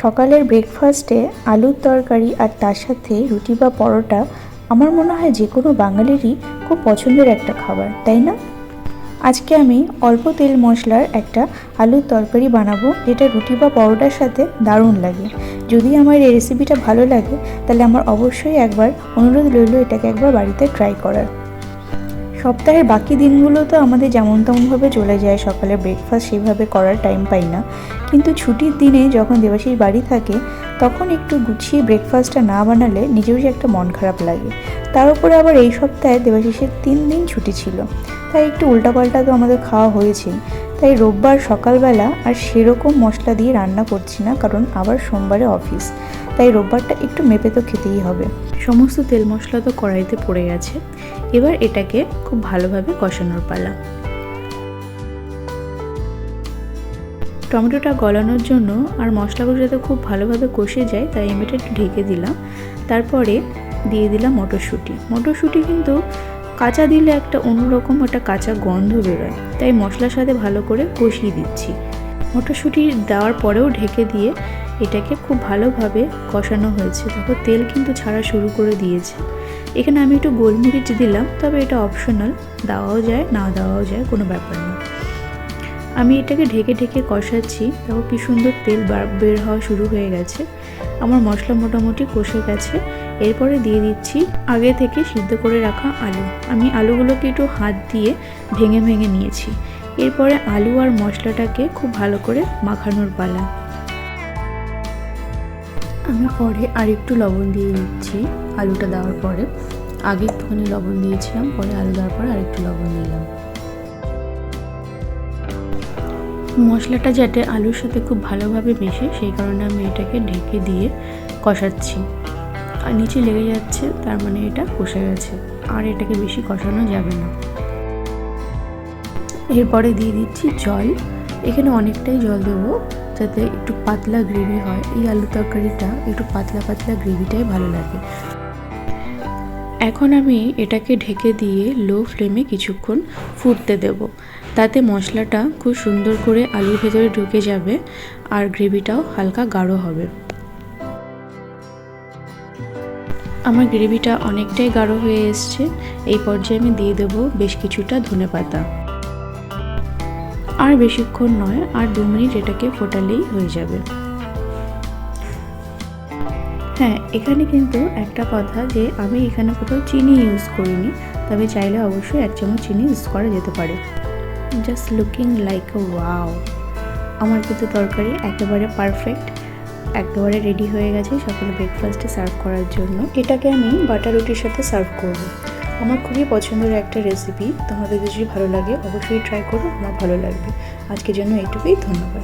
সকালের ব্রেকফাস্টে আলুর তরকারি আর তার সাথে রুটি বা পরোটা আমার মনে হয় যে কোনো বাঙালিরই খুব পছন্দের একটা খাবার, তাই না? আজকে আমি অল্প তেল মশলার একটা আলুর তরকারি বানাবো, যেটা রুটি বা পরোটার সাথে দারুণ লাগে। যদি আমার এই রেসিপিটা ভালো লাগে তাহলে আমার অবশ্যই একবার অনুরোধ রইল এটাকে একবার বাড়িতে ট্রাই করার। সপ্তাহের বাকি দিনগুলো তো আমাদের যেমন তেমনভাবে চলে যায়, সকালে ব্রেকফাস্ট সেভাবে করার টাইম পাই না, কিন্তু ছুটির দিনে যখন দেবাশীষ বাড়ি থাকে তখন একটু গুছিয়ে ব্রেকফাস্টটা না বানালে নিজেরই একটা মন খারাপ লাগে। তার উপরে আবার এই সপ্তাহে দেবাশীষের 3 দিন ছুটি ছিল, তাই একটু উল্টাপাল্টা তো আমাদের খাওয়া হয়েছেই। তাই রোববার সকালবেলা আর সেরকম মশলা দিয়ে রান্না করছি না, কারণ আবার সোমবারে অফিস, তাই রোববারটা একটু মেপে তো খেতেই হবে। সমস্ত তেল মশলা তো কড়াইতে পড়ে গেছে, এবার এটাকে খুব ভালোভাবে কষানোর পালা। টমেটোটা গলানোর জন্য আর মশলাগুলো যাতে খুব ভালোভাবে কষে যায় তাই আমি এটা একটু ঢেকে দিলাম। তারপরে দিয়ে দিলাম মটরশুঁটি। মটরশুঁটি কিন্তু কাঁচা দিলে একটা অন্যরকম একটা কাঁচা গন্ধ বেরোয়, তাই মশলার সাথে ভালো করে কষিয়ে দিচ্ছি। মটরশুঁটি দেওয়ার পরেও ঢেকে দিয়ে এটাকে খুব ভালোভাবে কষানো হয়েছে। তারপর তেল কিন্তু ছাড়া শুরু করে দিয়েছে। এখানে আমি একটু গোলমরিচ দিলাম, তবে এটা অপশনাল, দেওয়াও যায় না দেওয়াও যায়, কোনো ব্যাপার না। আমি এটাকে ঢেকে ঢেকে কষাচ্ছি। তারপর কি সুন্দর তেল বের হওয়া শুরু হয়ে গেছে। আমার মশলা মোটামুটি কষে গেছে। এরপরে দিয়ে দিচ্ছি আগে থেকে সিদ্ধ করে রাখা আলু। আমি আলুগুলোকে একটু হাত দিয়ে ভেঙে ভেঙে নিয়েছি। এরপরে আলু আর মশলাটাকে খুব ভালো করে মাখানোর পালা। আমি পরে আর একটু লবণ দিয়ে দিচ্ছি। আলুটা দেওয়ার পরে আগে একটুখানি লবণ দিয়েছিলাম, পরে আলু দেওয়ার পরে আর একটু লবণ দিলাম। মশলাটা যাতে আলুর সাথে খুব ভালোভাবে মেশে সেই কারণে আমি এটাকে ঢেকে দিয়ে কষাচ্ছি। আর নিচে লেগে যাচ্ছে, তার মানে এটা কষে গেছে, আর এটাকে বেশি কষানো যাবে না। এরপরে দিয়ে দিচ্ছি জল। এখানে অনেকটাই জল দেবো যাতে একটু পাতলা গ্রেভি হয়। এই আলু তরকারিটা একটু পাতলা পাতলা গ্রেভিটাই ভালো লাগে। এখন আমি এটাকে ঢেকে দিয়ে লো ফ্লেমে কিছুক্ষণ ফুটতে দেব, তাতে মশলাটা খুব সুন্দর করে আলুর ভেতরে ঢুকে যাবে আর গ্রেভিটাও হালকা গাঢ় হবে। আমার গ্রেভিটা অনেকটাই গাঢ় হয়ে এসছে। এই পর্যায়ে আমি দিয়ে দেবো বেশ কিছুটা ধনেপাতা। আর বেশিক্ষণ নয়, আর 2 মিনিট এটাকে ফোটালেই হয়ে যাবে। হ্যাঁ, এখানে কিন্তু একটা কথা যে আমি এখানে কোথাও চিনি ইউজ করিনি, তবে চাইলে অবশ্যই 1 চামচ চিনি ইউজ করা যেতে পারে। জাস্ট লুকিং লাইক আ ওয়াও। আমার কিন্তু তরকারি একেবারে পারফেক্ট, একেবারে রেডি হয়ে গেছে সকালে ব্রেকফাস্টে সার্ভ করার জন্য। এটাকে আমি বাটার রুটির সাথে সার্ভ করব। আমার খুবই পছন্দের একটা রেসিপি। তোমাদের যদি ভালো লাগে অবশ্যই ট্রাই করো, আমার ভালো লাগবে। আজকের জন্য এইটুকুই, ধন্যবাদ।